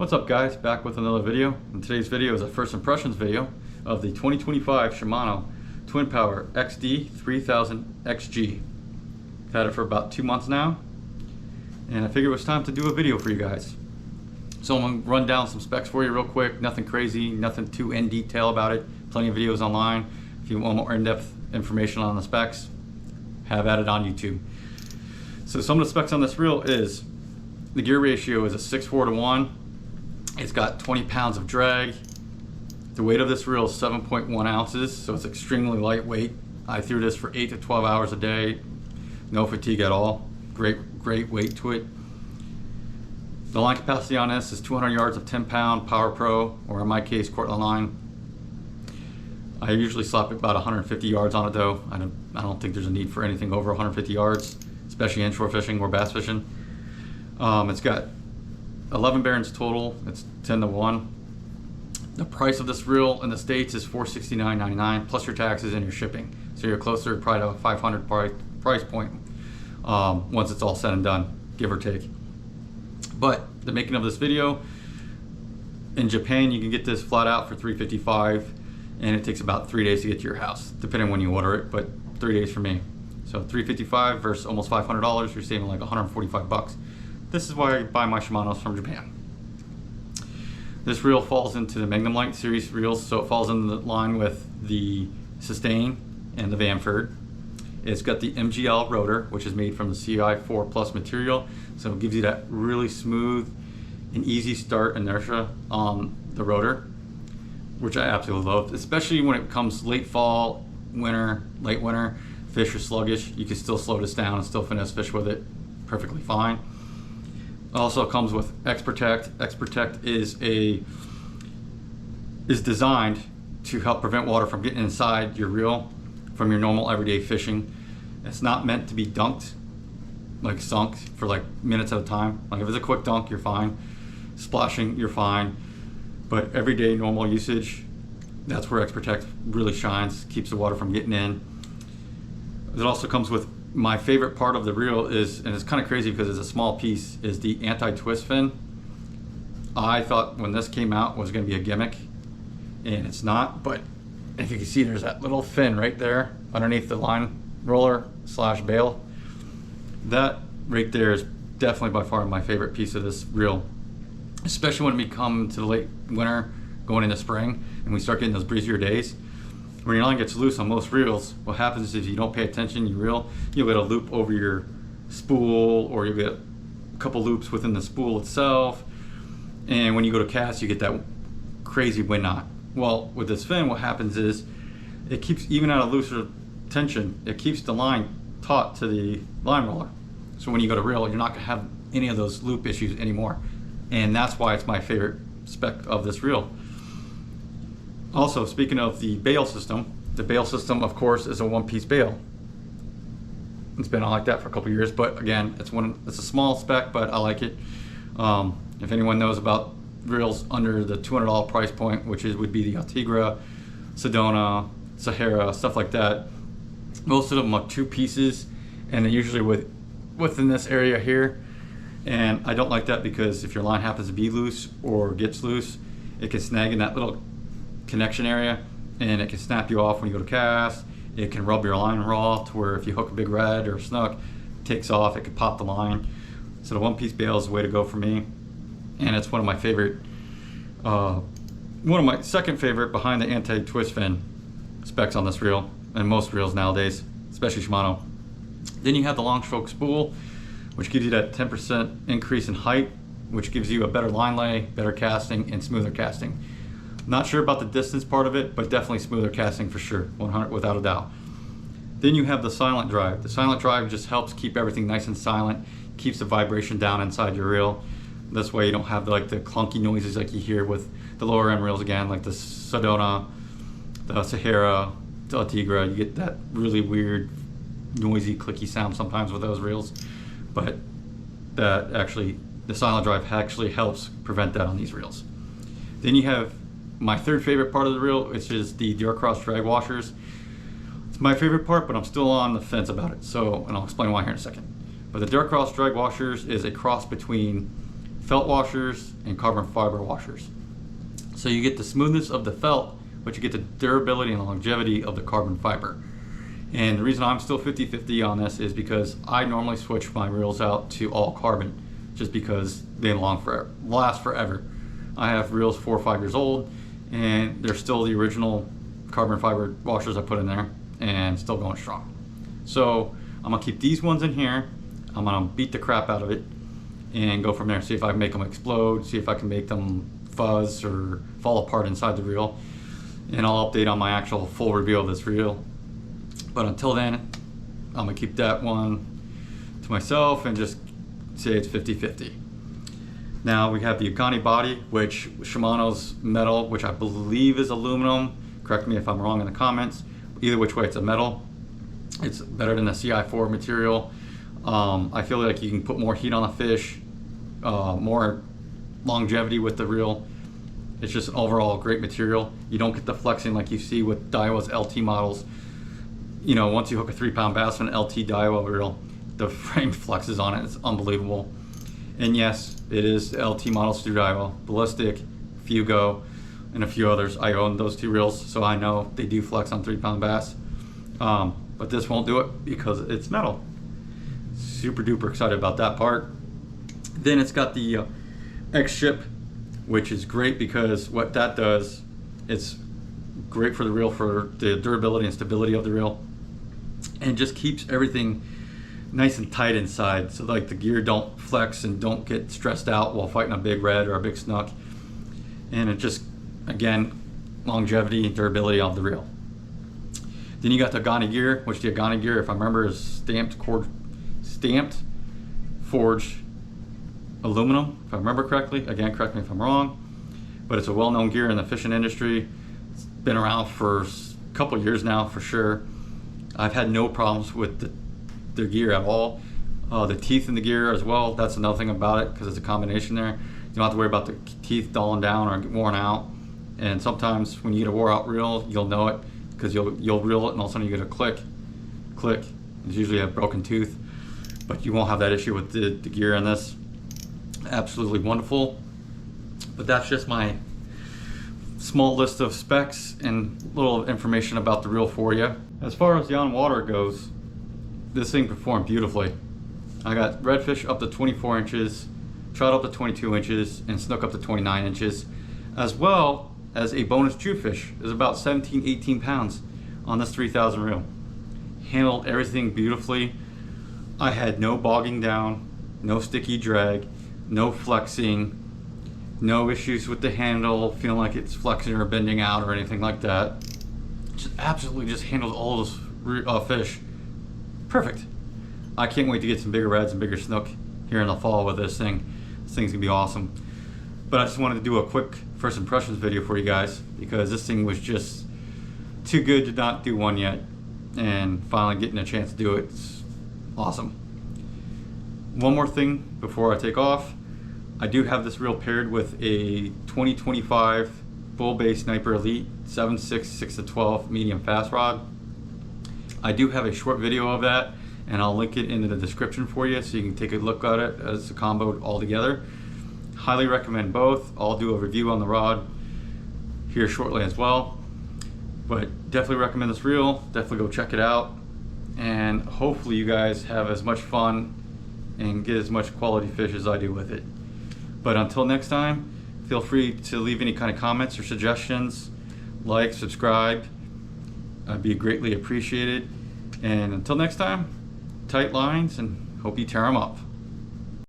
What's up guys, back with another video. And today's video is a first impressions video of the 2025 Shimano Twin Power XD3000XG. I've had it for about 2 months now, and I figured it was time to do a video for you guys. So I'm going to run down some specs for you real quick. Nothing crazy, nothing too in detail about it. Plenty of videos online. If you want more in-depth information on the specs, have at it on YouTube. So some of the specs on this reel is the gear ratio is a 6:4 to 1. It's got 20 pounds of drag. The weight of this reel is 7.1 ounces, so it's extremely lightweight. I threw this for 8 to 12 hours a day. No fatigue at all. Great weight to it. The line capacity on this is 200 yards of 10-pound Power Pro, or in my case, Cortland line. I usually slap about 150 yards on it though. I don't think there's a need for anything over 150 yards, especially inshore fishing or bass fishing. It's got 11 bearings total. It's 10 to 1. The price of this reel in the States is $469.99 plus your taxes and your shipping. So you're closer to probably a $500 price point once it's all said and done, give or take. But the making of this video, in Japan you can get this flat out for $355, and it takes about 3 days to get to your house, depending when you order it, but 3 days for me. So $355 versus almost $500, you're saving like 145 bucks. This is why I buy my Shimanos from Japan. This reel falls into the Magnum Light series reels, so it falls in the line with the Sustain and the Vanford. It's got the MGL rotor, which is made from the CI4 Plus material, so it gives you that really smooth and easy start inertia on the rotor, which I absolutely love, especially when it comes late fall, winter, late winter, fish are sluggish. You can still slow this down and still finesse fish with it perfectly fine. Also comes with X-Protect. X-Protect is designed to help prevent water from getting inside your reel from your normal everyday fishing. It's not meant to be dunked, like sunk for like minutes at a time. Like if it's a quick dunk, you're fine. Splashing, you're fine. But everyday normal usage, that's where X-Protect really shines, keeps the water from getting in. It also comes with my favorite part of the reel is, and it's kind of crazy because it's a small piece, is the anti-twist fin. I thought when this came out was going to be a gimmick, and it's not, but if you can see, there's that little fin right there underneath the line roller slash bail. That right there is definitely by far my favorite piece of this reel, especially when we come to the late winter going into spring and we start getting those breezier days. When your line gets loose on most reels, what happens is if you don't pay attention, you reel, you'll get a loop over your spool, or you'll get a couple loops within the spool itself. And when you go to cast, you get that crazy wind knot. Well, with this fin, what happens is it keeps, even at a looser tension, it keeps the line taut to the line roller. So when you go to reel, you're not gonna have any of those loop issues anymore. And that's why it's my favorite spec of this reel. Also, speaking of the bail system, the bail system, of course, is a one-piece bail. It's been on like that for a couple years, but again, it's a small spec, but I like it. If anyone knows about reels under the $200 price point, which would be the Altigra, Sedona, Sahara, stuff like that, most of them are 2 pieces, and they're usually within this area here. And I don't like that because if your line happens to be loose or gets loose, it can snag in that little connection area, and it can snap you off when you go to cast. It can rub your line raw to where if you hook a big red or a snook, it takes off, it could pop the line. So the one-piece bail is the way to go for me, and it's one of my favorite, one of my second favorite behind the anti-twist fin specs on this reel, and most reels nowadays, especially Shimano. Then you have the long stroke spool, which gives you that 10% increase in height, which gives you a better line lay, better casting, and smoother casting. Not sure about the distance part of it, but definitely smoother casting for sure, 100 without a doubt. Then you have the silent drive. The silent drive just helps keep everything nice and silent, keeps the vibration down inside your reel. This way you don't have like the clunky noises like you hear with the lower end reels again, like the Sedona, the Sahara, the Altigra. You get that really weird, noisy, clicky sound sometimes with those reels, but the silent drive actually helps prevent that on these reels. Then you have my third favorite part of the reel, which is the Duracross drag washers. It's my favorite part, but I'm still on the fence about it. So, and I'll explain why here in a second. But the Duracross drag washers is a cross between felt washers and carbon fiber washers. So you get the smoothness of the felt, but you get the durability and longevity of the carbon fiber. And the reason I'm still 50-50 on this is because I normally switch my reels out to all carbon, just because they last forever. I have reels 4 or 5 years old, and they're still the original carbon fiber washers I put in there, and still going strong. So I'm gonna keep these ones in here. I'm gonna beat the crap out of it and go from there. See if I can make them explode, see if I can make them fuzz or fall apart inside the reel. And I'll update on my actual full review of this reel. But until then, I'm gonna keep that one to myself and just say it's 50-50. Now we have the Agani body, which Shimano's metal, which I believe is aluminum. Correct me if I'm wrong in the comments. Either which way, it's a metal. It's better than the CI4 material. I feel like you can put more heat on the fish, more longevity with the reel. It's just an overall great material. You don't get the flexing like you see with Daiwa's LT models. You know, once you hook a 3-pound bass on an LT Daiwa reel, the frame flexes on it. It's unbelievable. And yes, it is the LT models through Daiwa, Ballistic, Fugo, and a few others. I own those 2 reels, so I know they do flex on 3-pound bass. But this won't do it because it's metal. Super duper excited about that part. Then it's got the X-Ship, which is great because what that does, it's great for the reel, for the durability and stability of the reel, and just keeps everything nice and tight inside, so like the gear don't flex and don't get stressed out while fighting a big red or a big snook. And it just, again, longevity and durability of the reel. Then you got the Agani gear, which the Agani gear, if I remember, is stamped, forged aluminum, if I remember correctly. Again, correct me if I'm wrong, but it's a well-known gear in the fishing industry. It's been around for a couple years now for sure. I've had no problems with the gear at all. The teeth in the gear as well, that's another thing about it, because it's a combination there. You don't have to worry about the teeth dulling down or get worn out. And sometimes when you get a wore out reel, you'll know it, because you'll reel it and all of a sudden you get a click. It's usually a broken tooth, but you won't have that issue with the gear in this. Absolutely wonderful. But that's just my small list of specs and little information about the reel for you. As far as the on water goes, this thing performed beautifully. I got redfish up to 24 inches, trout up to 22 inches, and snook up to 29 inches, as well as a bonus jewfish. Is about 17-18 pounds on this 3000 reel. Handled everything beautifully. I had no bogging down, no sticky drag, no flexing, no issues with the handle, feeling like it's flexing or bending out or anything like that. Just absolutely just handled all those fish perfect. I can't wait to get some bigger reds and bigger snook here in the fall with this thing. This thing's gonna be awesome. But I just wanted to do a quick first impressions video for you guys, because this thing was just too good to not do one yet, and finally getting a chance to do it, it's awesome. One more thing before I take off. I do have this reel paired with a 2025 Bull Bay Sniper Elite 7.6 6-12 medium fast rod. I do have a short video of that, and I'll link it in the description for you so you can take a look at it as a combo all together. Highly recommend both. I'll do a review on the rod here shortly as well. But definitely recommend this reel. Definitely go check it out. And hopefully you guys have as much fun and get as much quality fish as I do with it. But until next time, feel free to leave any kind of comments or suggestions. Like, subscribe. I'd be greatly appreciated. And until next time, tight lines, and hope you tear them up.